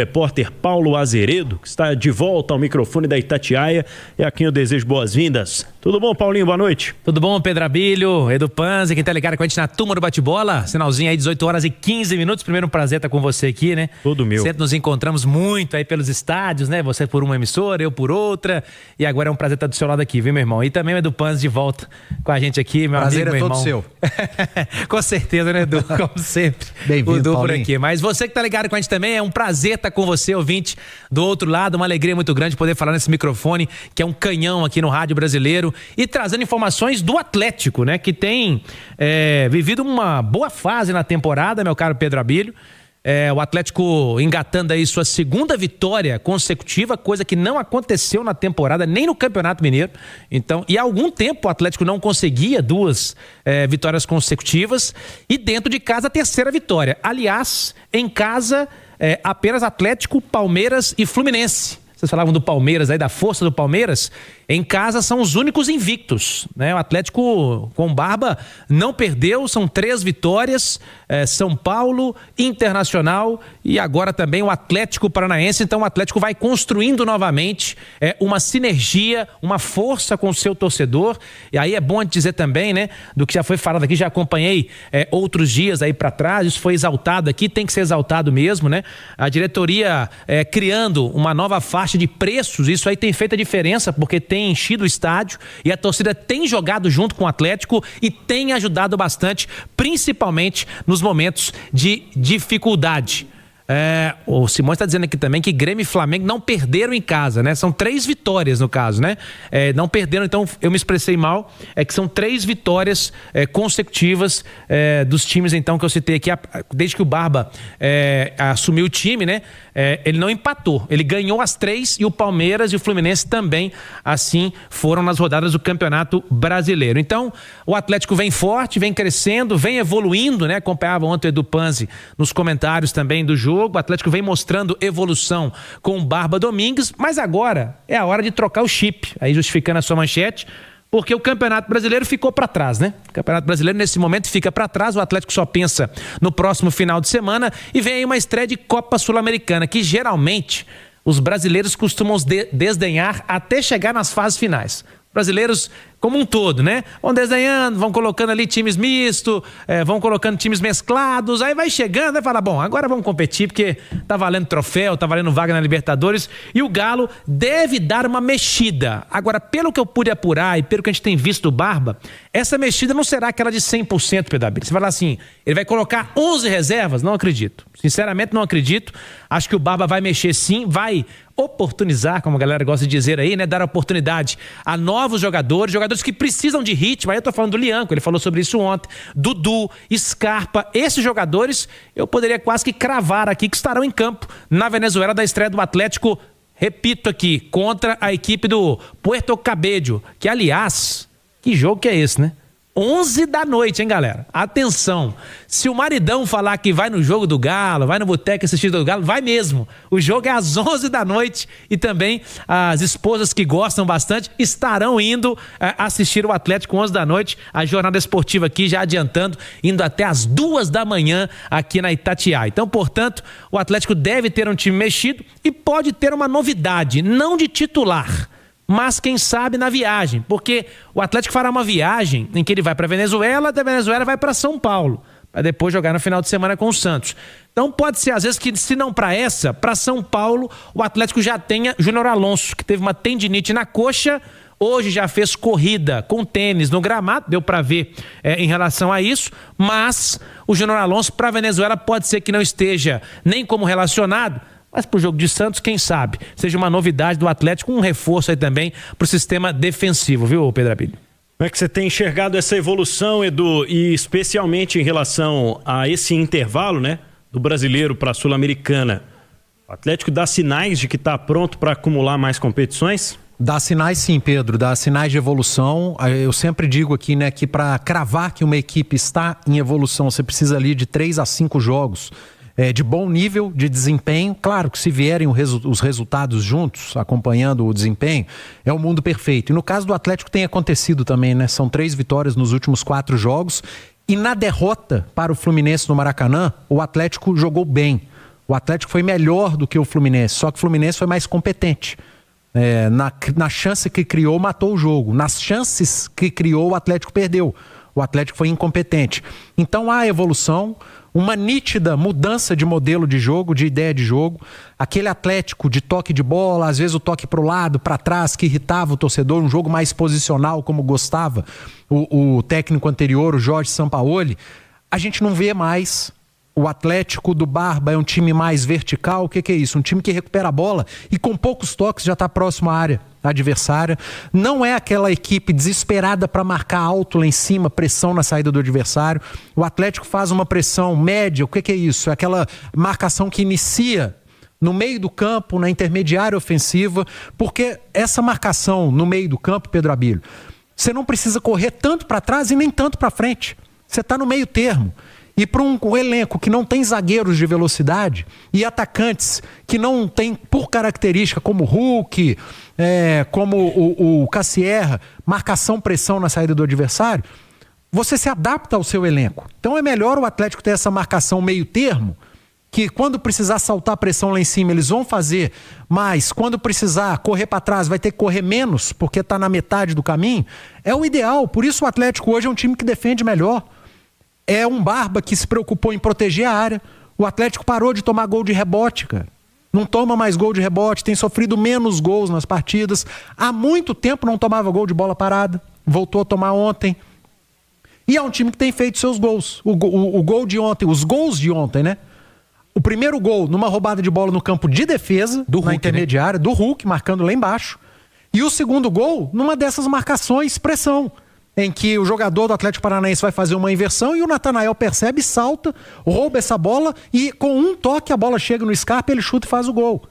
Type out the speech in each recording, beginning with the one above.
Repórter Paulo Azeredo, que está de volta ao microfone da Itatiaia, é a quem eu desejo boas-vindas. Tudo bom, Paulinho? Boa noite. Tudo bom, Pedro Abílio, Edu Panzi, quem tá ligado com a gente na turma do bate-bola, sinalzinho aí 18 horas e 15 minutos, primeiro um prazer estar com você aqui, né? Todo meu. Sempre nos encontramos muito aí pelos estádios, né? Você por uma emissora, eu por outra, e agora é um prazer estar do seu lado aqui, viu, meu irmão? E também o Edu Panzi de volta com a gente aqui, meu prazer amigo, meu todo irmão. seu. Com certeza, né, Edu? Como sempre. Bem-vindo, Edu por Paulinho. aqui. Mas você que tá ligado com a gente também, é um prazer estar com você, ouvinte, do outro lado, uma alegria muito grande poder falar nesse microfone, que é um canhão aqui no rádio brasileiro, e trazendo informações do Atlético, né, que tem vivido uma boa fase na temporada, meu caro Pedro Abílio. O Atlético engatando aí sua segunda vitória consecutiva, coisa que não aconteceu na temporada, nem no Campeonato Mineiro. Então, e há algum tempo o Atlético não conseguia duas vitórias consecutivas, e dentro de casa a terceira vitória. Aliás, em casa apenas Atlético, Palmeiras e Fluminense. Vocês falavam do Palmeiras aí, da força do Palmeiras. Em casa são os únicos invictos, né? O Atlético com Barba não perdeu, são 3 vitórias, São Paulo, Internacional e agora também o Atlético Paranaense. Então o Atlético vai construindo novamente uma sinergia, uma força com o seu torcedor. E aí é bom dizer também, né, do que já foi falado aqui, já acompanhei outros dias aí para trás, isso foi exaltado aqui, tem que ser exaltado mesmo, né? A diretoria criando uma nova faixa de preços, isso aí tem feito a diferença, porque tem enchido o estádio e a torcida tem jogado junto com o Atlético e tem ajudado bastante, principalmente nos momentos de dificuldade. O Simões está dizendo aqui também que Grêmio e Flamengo não perderam em casa, né? São 3 vitórias no caso, né? Não perderam, então eu me expressei mal, que são 3 vitórias consecutivas dos times então que eu citei aqui, desde que o Barba assumiu o time, né? Ele não empatou, ele ganhou as 3 e o Palmeiras e o Fluminense também assim foram nas rodadas do Campeonato Brasileiro. Então o Atlético vem forte, vem crescendo, vem evoluindo, né? Acompanhava ontem o Edu Panzi nos comentários também do jogo. O Atlético vem mostrando evolução com o Barba Domingues, mas agora é a hora de trocar o chip, aí justificando a sua manchete, porque o Campeonato Brasileiro ficou para trás, né? O Campeonato Brasileiro nesse momento fica para trás, o Atlético só pensa no próximo final de semana e vem aí uma estreia de Copa Sul-Americana, que geralmente os brasileiros costumam desdenhar até chegar nas fases finais. Brasileiros como um todo, né? Vão desenhando, vão colocando ali times mistos, vão colocando times mesclados, aí vai chegando, vai falar, bom, agora vamos competir porque tá valendo troféu, tá valendo vaga na Libertadores, e o Galo deve dar uma mexida. Agora, pelo que eu pude apurar e pelo que a gente tem visto do Barba, essa mexida não será aquela de 100%, Pedro Abílio. Você vai falar assim, ele vai colocar 11 reservas? Não acredito. Sinceramente, não acredito. Acho que o Barba vai mexer sim, vai oportunizar, como a galera gosta de dizer aí, né? Dar oportunidade a novos jogadores que precisam de ritmo. Aí eu tô falando do Lianco, ele falou sobre isso ontem, Dudu, Scarpa, esses jogadores eu poderia quase que cravar aqui que estarão em campo na Venezuela da estreia do Atlético, repito aqui, contra a equipe do Puerto Cabello, que aliás, que jogo que é esse, né? 11 da noite, hein, galera? Atenção, se o maridão falar que vai no jogo do Galo, vai no boteco assistir do Galo, vai mesmo. O jogo é às 11 da noite e também as esposas que gostam bastante estarão indo assistir o Atlético 11 da noite, a jornada esportiva aqui já adiantando, indo até às 2 da manhã aqui na Itatiaia. Então, portanto, o Atlético deve ter um time mexido e pode ter uma novidade, não de titular, mas quem sabe na viagem, porque o Atlético fará uma viagem em que ele vai para Venezuela, da Venezuela vai para São Paulo, para depois jogar no final de semana com o Santos. Então pode ser às vezes que, se não para São Paulo, o Atlético já tenha Júnior Alonso, que teve uma tendinite na coxa, hoje já fez corrida com tênis no gramado, deu para ver em relação a isso, mas o Júnior Alonso para a Venezuela pode ser que não esteja nem como relacionado, mas pro jogo de Santos, quem sabe, seja uma novidade do Atlético, um reforço aí também pro sistema defensivo, viu, Pedro Abílio? Como é que você tem enxergado essa evolução, Edu, e especialmente em relação a esse intervalo, né, do brasileiro para a Sul-Americana? O Atlético dá sinais de que está pronto para acumular mais competições? Dá sinais sim, Pedro, dá sinais de evolução. Eu sempre digo aqui, né, que para cravar que uma equipe está em evolução, você precisa ali de 3 a 5 jogos de bom nível de desempenho. Claro que se vierem os resultados juntos, acompanhando o desempenho, é o mundo perfeito. E no caso do Atlético tem acontecido também, né? São 3 vitórias nos últimos 4 jogos. E na derrota para o Fluminense no Maracanã, o Atlético jogou bem. O Atlético foi melhor do que o Fluminense, só que o Fluminense foi mais competente. Na chance que criou, matou o jogo. Nas chances que criou, o Atlético perdeu. O Atlético foi incompetente. Então há evolução, uma nítida mudança de modelo de jogo, de ideia de jogo. Aquele Atlético de toque de bola, às vezes o toque para o lado, para trás, que irritava o torcedor, um jogo mais posicional, como gostava o técnico anterior, o Jorge Sampaoli. A gente não vê mais. O Atlético do Barba é um time mais vertical. O que é isso? Um time que recupera a bola e com poucos toques já está próximo à área adversária. Não é aquela equipe desesperada para marcar alto lá em cima, pressão na saída do adversário. O Atlético faz uma pressão média. O que é isso? É aquela marcação que inicia no meio do campo, na intermediária ofensiva, porque essa marcação no meio do campo, Pedro Abílio, você não precisa correr tanto para trás e nem tanto para frente. Você está no meio termo. E para um elenco que não tem zagueiros de velocidade e atacantes que não tem, por característica, como o Hulk, como o Cassierra, marcação-pressão na saída do adversário, você se adapta ao seu elenco. Então é melhor o Atlético ter essa marcação meio termo, que quando precisar saltar a pressão lá em cima, eles vão fazer, mas quando precisar correr para trás, vai ter que correr menos, porque está na metade do caminho. É o ideal. Por isso o Atlético hoje é um time que defende melhor. É um Barba que se preocupou em proteger a área. O Atlético parou de tomar gol de rebote, cara. Não toma mais gol de rebote, tem sofrido menos gols nas partidas. Há muito tempo não tomava gol de bola parada. Voltou a tomar ontem. E é um time que tem feito seus gols. O gol de ontem, os gols de ontem, né? O primeiro gol numa roubada de bola no campo de defesa, do Hulk, intermediária, né? Do Hulk, marcando lá embaixo. E o segundo gol numa dessas marcações, pressão, em que o jogador do Atlético Paranaense vai fazer uma inversão e o Natanael percebe, salta, rouba essa bola e com um toque a bola chega no Scarpa, ele chuta e faz o gol.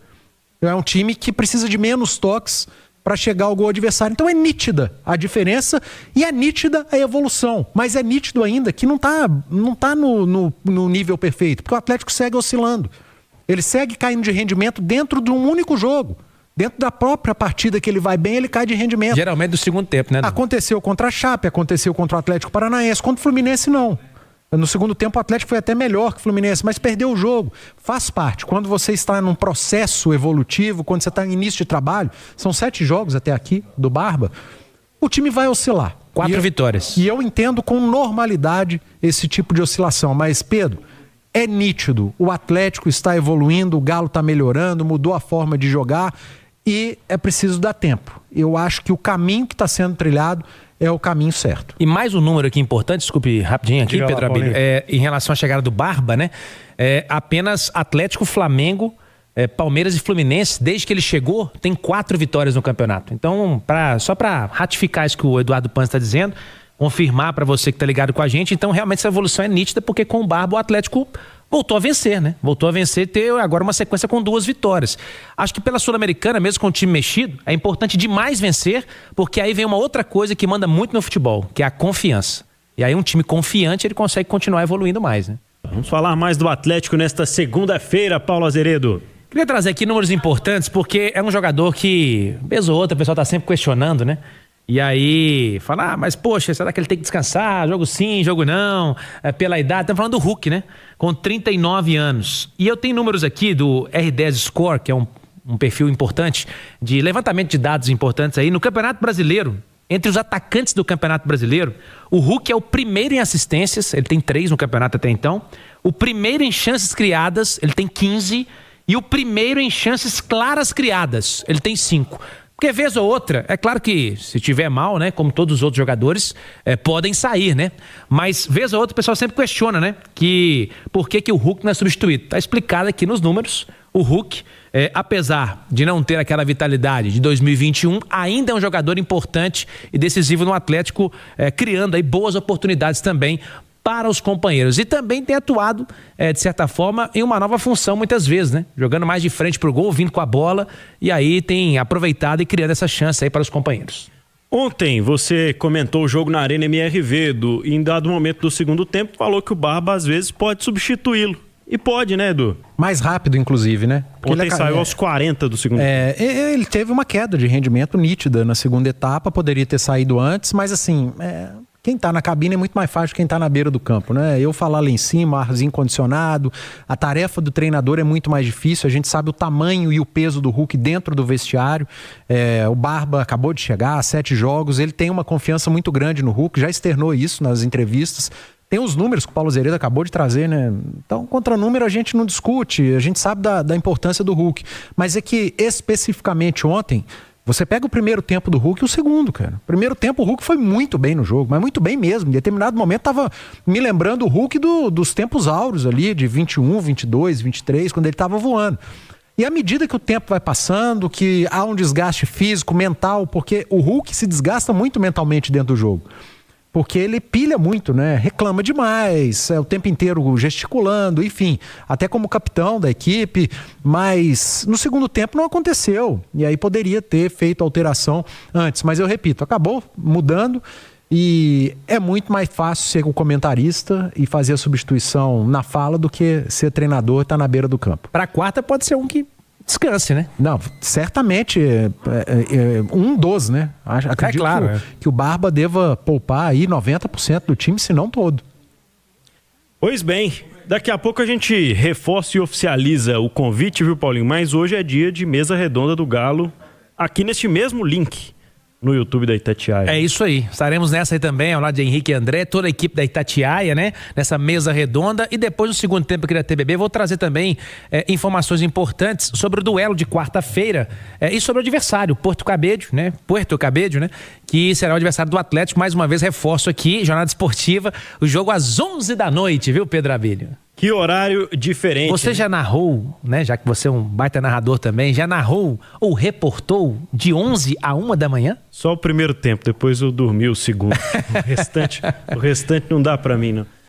É um time que precisa de menos toques para chegar ao gol adversário. Então é nítida a diferença e é nítida a evolução, mas é nítido ainda que não tá no nível perfeito, porque o Atlético segue oscilando. Ele segue caindo de rendimento dentro de um único jogo. Dentro da própria partida que ele vai bem, ele cai de rendimento. Geralmente do segundo tempo, né? Aconteceu contra a Chape, aconteceu contra o Atlético Paranaense, contra o Fluminense não. No segundo tempo o Atlético foi até melhor que o Fluminense, mas perdeu o jogo. Faz parte. Quando você está num processo evolutivo, quando você está em início de trabalho, são 7 jogos até aqui do Barba, o time vai oscilar. 4 vitórias. E eu entendo com normalidade esse tipo de oscilação. Mas, Pedro, é nítido. O Atlético está evoluindo, o Galo está melhorando, mudou a forma de jogar. E é preciso dar tempo. Eu acho que o caminho que está sendo trilhado é o caminho certo. E mais um número aqui importante, desculpe rapidinho aqui, Pedro Abílio, em relação à chegada do Barba, né? Apenas Atlético, Flamengo, Palmeiras e Fluminense, desde que ele chegou, tem 4 vitórias no campeonato. Então, só para ratificar isso que o Eduardo Panzi está dizendo, confirmar para você que está ligado com a gente, então realmente essa evolução é nítida, porque com o Barba o Atlético voltou a vencer, né? Voltou a vencer e ter agora uma sequência com 2 vitórias. Acho que pela Sul-Americana, mesmo com o time mexido, é importante demais vencer, porque aí vem uma outra coisa que manda muito no futebol, que é a confiança. E aí um time confiante, ele consegue continuar evoluindo mais, né? Vamos falar mais do Atlético nesta segunda-feira, Paulo Azeredo. Queria trazer aqui números importantes, porque é um jogador que, vez ou outra, o pessoal tá sempre questionando, né? E aí, fala, mas poxa, será que ele tem que descansar? Jogo sim, jogo não, pela idade. Estamos falando do Hulk, né? Com 39 anos. E eu tenho números aqui do R10 Score, que é um perfil importante de levantamento de dados importantes aí. No Campeonato Brasileiro, entre os atacantes do Campeonato Brasileiro, o Hulk é o primeiro em assistências, ele tem 3 no campeonato até então. O primeiro em chances criadas, ele tem 15. E o primeiro em chances claras criadas, ele tem 5. Porque vez ou outra, é claro que se tiver mal, né, como todos os outros jogadores, podem sair, né? Mas vez ou outra o pessoal sempre questiona, né, que por que o Hulk não é substituído. Tá explicado aqui nos números. O Hulk, apesar de não ter aquela vitalidade de 2021, ainda é um jogador importante e decisivo no Atlético, criando aí boas oportunidades também para os companheiros. E também tem atuado, de certa forma, em uma nova função muitas vezes, né? Jogando mais de frente pro gol, vindo com a bola, e aí tem aproveitado e criando essa chance aí para os companheiros. Ontem você comentou o jogo na Arena MRV, e em dado momento do segundo tempo falou que o Barba às vezes pode substituí-lo. E pode, né, Edu? Mais rápido, inclusive, né? Porque ontem saiu aos 40 do segundo tempo. Ele teve uma queda de rendimento nítida na segunda etapa, poderia ter saído antes, mas assim, Quem está na cabine é muito mais fácil que quem está na beira do campo, né? Eu falar lá em cima, arzinho condicionado, a tarefa do treinador é muito mais difícil, a gente sabe o tamanho e o peso do Hulk dentro do vestiário. O Barba acabou de chegar, 7 jogos, ele tem uma confiança muito grande no Hulk, já externou isso nas entrevistas. Tem os números que o Paulo Zeredo acabou de trazer, né? Então, contra número a gente não discute, a gente sabe da importância do Hulk. Mas é que, especificamente ontem, você pega o primeiro tempo do Hulk e o segundo, cara. Primeiro tempo o Hulk foi muito bem no jogo, mas muito bem mesmo. Em determinado momento tava me lembrando o Hulk dos tempos áureos ali, de 21, 22, 23, quando ele tava voando. E à medida que o tempo vai passando, que há um desgaste físico, mental, porque o Hulk se desgasta muito mentalmente dentro do jogo. Porque ele pilha muito, né? Reclama demais, o tempo inteiro gesticulando, enfim, até como capitão da equipe, mas no segundo tempo não aconteceu. E aí poderia ter feito alteração antes, mas eu repito, acabou mudando e é muito mais fácil ser o comentarista e fazer a substituição na fala do que ser treinador e estar na beira do campo. Para a quarta pode ser um que descanse, né? Não, certamente um dos, né? Acredito claro, que o Barba deva poupar aí 90% do time, se não todo. Pois bem, daqui a pouco a gente reforça e oficializa o convite, viu, Paulinho? Mas hoje é dia de mesa redonda do Galo, aqui neste mesmo link no YouTube da Itatiaia. É isso aí, estaremos nessa aí também, ao lado de Henrique e André, toda a equipe da Itatiaia, né? Nessa mesa redonda, e depois no segundo tempo aqui da TBB vou trazer também informações importantes sobre o duelo de quarta-feira e sobre o adversário, Puerto Cabello, né? Que será o adversário do Atlético. Mais uma vez reforço aqui, jornada esportiva, o jogo às 11 da noite, viu, Pedro Abílio? Que horário diferente. Você já narrou, né? Já que você é um baita narrador também, já narrou ou reportou de 11 a 1 da manhã? Só o primeiro tempo, depois eu dormi o segundo. O restante não dá pra mim, não.